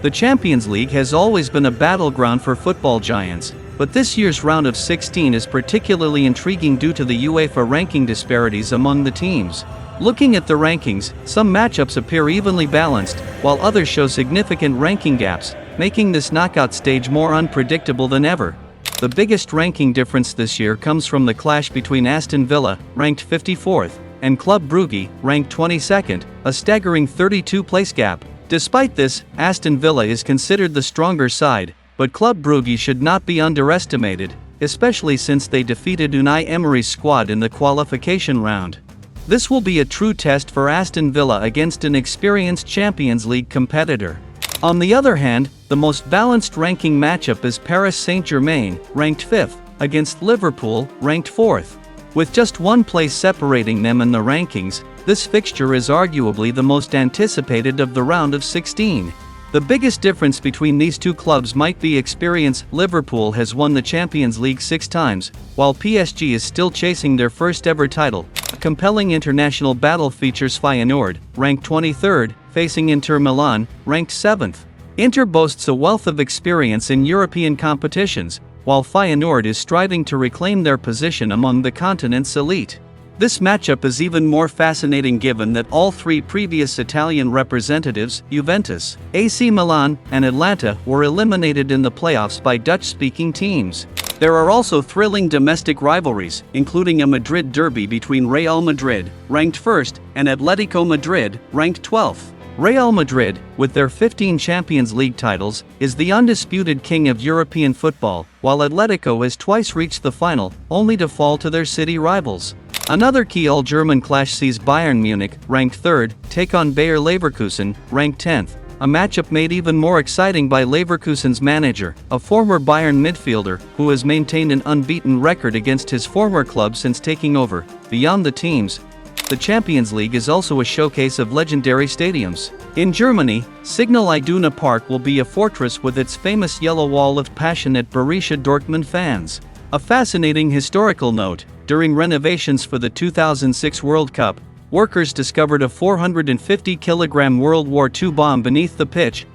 The Champions League has always been a battleground for football giants, but this year's round of 16 is particularly intriguing due to the UEFA ranking disparities among the teams. Looking at the rankings, some matchups appear evenly balanced, while others show significant ranking gaps, making this knockout stage more unpredictable than ever. The biggest ranking difference this year comes from the clash between Aston Villa, ranked 54th, and Club Brugge, ranked 22nd, a staggering 32-place gap. Despite this, Aston Villa is considered the stronger side, but Club Brugge should not be underestimated, especially since they defeated Unai Emery's squad in the qualification round. This will be a true test for Aston Villa against an experienced Champions League competitor. On the other hand, the most balanced ranking matchup is Paris Saint-Germain, ranked 5th, against Liverpool, ranked 4th. With just one place separating them in the rankings, this fixture is arguably the most anticipated of the round of 16. The biggest difference between these two clubs might be experience. Liverpool has won the Champions League 6 times, while PSG is still chasing their first ever title. A compelling international battle features Feyenoord, ranked 23rd, facing Inter Milan, ranked 7th. Inter boasts a wealth of experience in European competitions, while Feyenoord is striving to reclaim their position among the continent's elite. This matchup is even more fascinating given that all three previous Italian representatives, Juventus, AC Milan, and Atalanta, were eliminated in the playoffs by Dutch-speaking teams. There are also thrilling domestic rivalries, including a Madrid derby between Real Madrid, ranked 1st, and Atletico Madrid, ranked 12th. Real Madrid, with their 15 Champions League titles, is the undisputed king of European football, while Atletico has twice reached the final, only to fall to their city rivals. Another key all-German clash sees Bayern Munich, ranked 3rd, take on Bayer Leverkusen, ranked 10th, a matchup made even more exciting by Leverkusen's manager, a former Bayern midfielder, who has maintained an unbeaten record against his former club since taking over. Beyond the teams, the Champions League is also a showcase of legendary stadiums. In Germany, Signal Iduna Park will be a fortress with its famous yellow wall of passionate Borussia Dortmund fans. A fascinating historical note: during renovations for the 2006 World Cup, workers discovered a 450-kilogram World War II bomb beneath the pitch.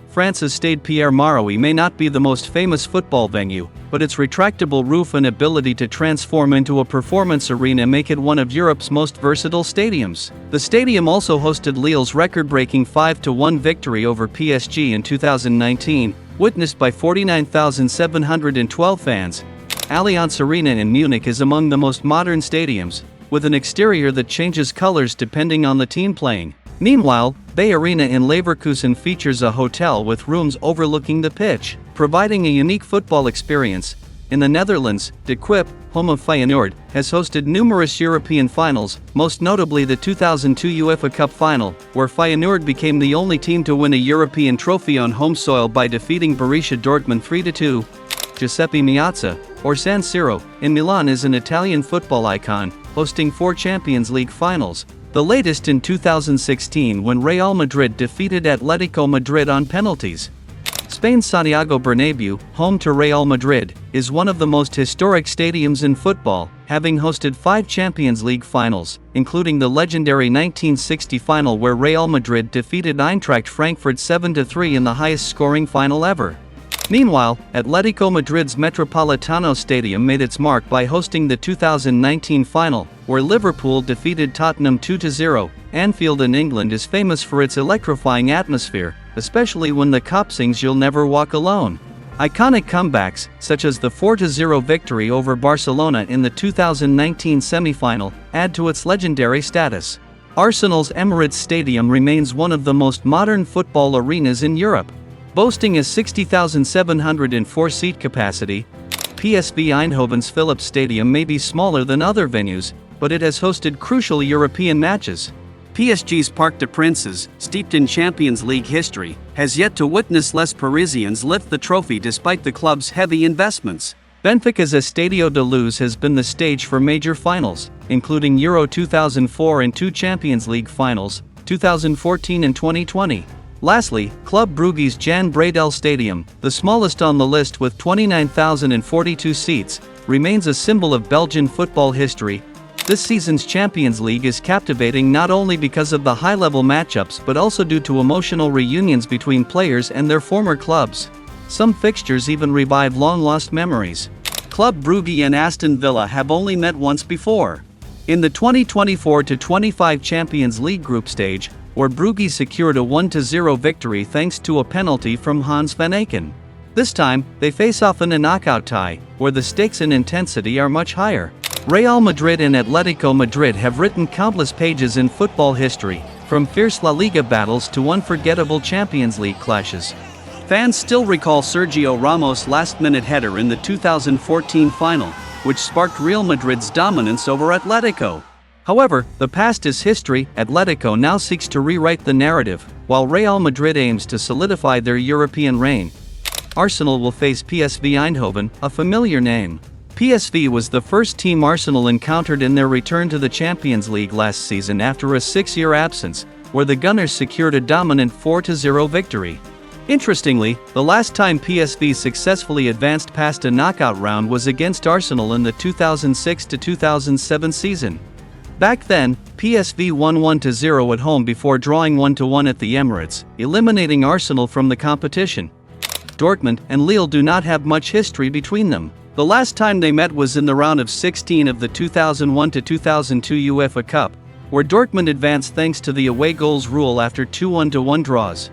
France's Stade Pierre-Mauroy may not be the most famous football venue, but its retractable roof and ability to transform into a performance arena make it one of Europe's most versatile stadiums. The stadium also hosted Lille's record-breaking 5-1 victory over PSG in 2019, witnessed by 49,712 fans. Allianz Arena in Munich is among the most modern stadiums, with an exterior that changes colors depending on the team playing. Meanwhile, Bay Arena in Leverkusen features a hotel with rooms overlooking the pitch, providing a unique football experience. In the Netherlands, De Kuip, home of Feyenoord, has hosted numerous European finals, most notably the 2002 UEFA Cup final, where Feyenoord became the only team to win a European trophy on home soil by defeating Borussia Dortmund 3-2. Giuseppe Meazza, or San Siro, in Milan is an Italian football icon, hosting 4 Champions League finals, the latest in 2016 when Real Madrid defeated Atletico Madrid on penalties. Spain's Santiago Bernabéu, home to Real Madrid, is one of the most historic stadiums in football, having hosted 5 Champions League finals, including the legendary 1960 final where Real Madrid defeated Eintracht Frankfurt 7-3 in the highest-scoring final ever. Meanwhile, Atletico Madrid's Metropolitano Stadium made its mark by hosting the 2019 final, where Liverpool defeated Tottenham 2-0. Anfield in England is famous for its electrifying atmosphere, especially when the cop sings "You'll Never Walk Alone." Iconic comebacks, such as the 4-0 victory over Barcelona in the 2019 semi-final, add to its legendary status. Arsenal's Emirates Stadium remains one of the most modern football arenas in Europe. Boasting a 60,704 seat capacity, PSV Eindhoven's Philips Stadium may be smaller than other venues, but it has hosted crucial European matches. PSG's Parc des Princes, steeped in Champions League history, has yet to witness Les Parisiens lift the trophy despite the club's heavy investments. Benfica's Estadio da Luz has been the stage for major finals, including Euro 2004 and 2 Champions League finals, 2014 and 2020. Lastly, Club Brugge's Jan Bredel Stadium, the smallest on the list with 29,042 seats, remains a symbol of Belgian football history. This season's Champions League is captivating not only because of the high-level matchups but also due to emotional reunions between players and their former clubs. Some fixtures even revive long-lost memories. Club Brugge and Aston Villa have only met once before. In the 2024-25 Champions League group stage, where Brugge secured a 1-0 victory thanks to a penalty from Hans van Aken. This time, they face off in a knockout tie, where the stakes and intensity are much higher. Real Madrid and Atletico Madrid have written countless pages in football history, from fierce La Liga battles to unforgettable Champions League clashes. Fans still recall Sergio Ramos' last-minute header in the 2014 final, which sparked Real Madrid's dominance over Atletico. However, the past is history. Atletico now seeks to rewrite the narrative, while Real Madrid aims to solidify their European reign. Arsenal will face PSV Eindhoven, a familiar name. PSV was the first team Arsenal encountered in their return to the Champions League last season after a 6-year absence, where the Gunners secured a dominant 4-0 victory. Interestingly, the last time PSV successfully advanced past a knockout round was against Arsenal in the 2006-2007 season. Back then, PSV won 1-0 at home before drawing 1-1 at the Emirates, eliminating Arsenal from the competition. Dortmund and Lille do not have much history between them. The last time they met was in the round of 16 of the 2001-2002 UEFA Cup, where Dortmund advanced thanks to the away goals rule after 2 1-1 draws.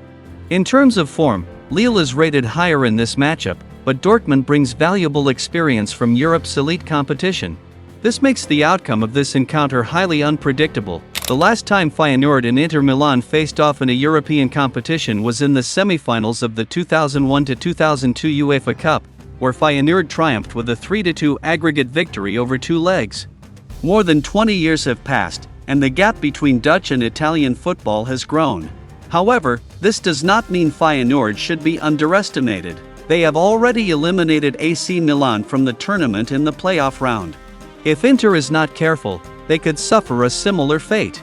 In terms of form, Lille is rated higher in this matchup, but Dortmund brings valuable experience from Europe's elite competition. This makes the outcome of this encounter highly unpredictable. The last time Feyenoord and Inter Milan faced off in a European competition was in the semi-finals of the 2001-2002 UEFA Cup, where Feyenoord triumphed with a 3-2 aggregate victory over 2 legs. More than 20 years have passed, and the gap between Dutch and Italian football has grown. However, this does not mean Feyenoord should be underestimated. They have already eliminated AC Milan from the tournament in the playoff round. If Inter is not careful, they could suffer a similar fate.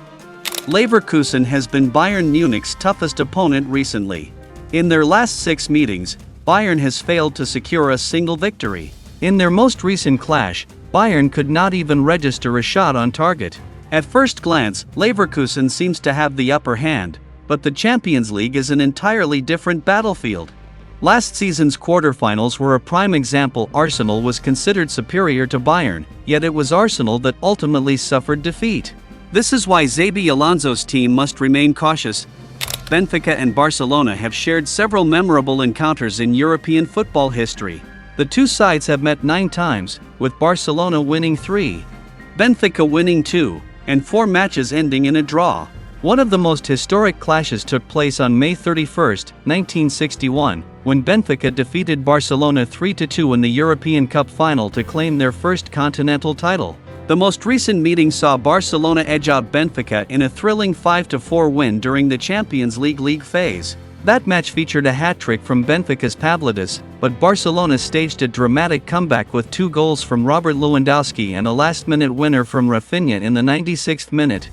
Leverkusen has been Bayern Munich's toughest opponent recently. In their last 6 meetings, Bayern has failed to secure a single victory. In their most recent clash, Bayern could not even register a shot on target. At first glance, Leverkusen seems to have the upper hand, but the Champions League is an entirely different battlefield. Last season's quarterfinals were a prime example. Arsenal was considered superior to Bayern, yet it was Arsenal that ultimately suffered defeat. This is why Xabi Alonso's team must remain cautious. Benfica and Barcelona have shared several memorable encounters in European football history. The two sides have met 9 times, with Barcelona winning 3, Benfica winning 2, and 4 matches ending in a draw. One of the most historic clashes took place on May 31, 1961, when Benfica defeated Barcelona 3-2 in the European Cup final to claim their first continental title. The most recent meeting saw Barcelona edge out Benfica in a thrilling 5-4 win during the Champions League phase. That match featured a hat-trick from Benfica's Pavlidis, but Barcelona staged a dramatic comeback with 2 goals from Robert Lewandowski and a last-minute winner from Rafinha in the 96th minute.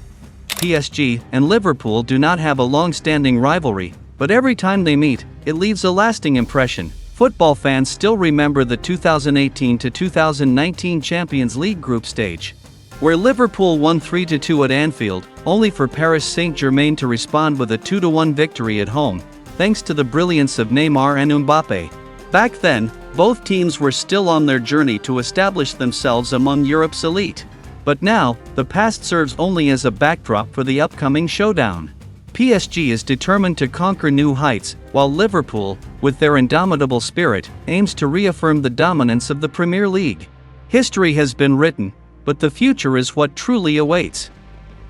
PSG and Liverpool do not have a long-standing rivalry, but every time they meet, it leaves a lasting impression. Football fans still remember the 2018-2019 Champions League group stage, where Liverpool won 3-2 at Anfield, only for Paris Saint-Germain to respond with a 2-1 victory at home, thanks to the brilliance of Neymar and Mbappe. Back then, both teams were still on their journey to establish themselves among Europe's elite. But now, the past serves only as a backdrop for the upcoming showdown. PSG is determined to conquer new heights, while Liverpool, with their indomitable spirit, aims to reaffirm the dominance of the Premier League. History has been written, but the future is what truly awaits.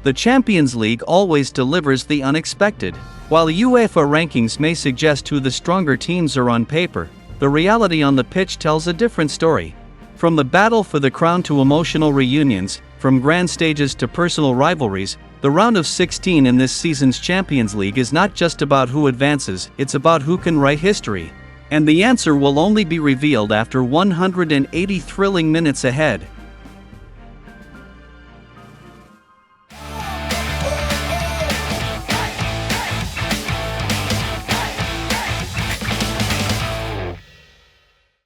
The Champions League always delivers the unexpected. While UEFA rankings may suggest who the stronger teams are on paper, the reality on the pitch tells a different story. From the battle for the crown to emotional reunions, from grand stages to personal rivalries, the round of 16 in this season's Champions League is not just about who advances, it's about who can write history. And the answer will only be revealed after 180 thrilling minutes ahead.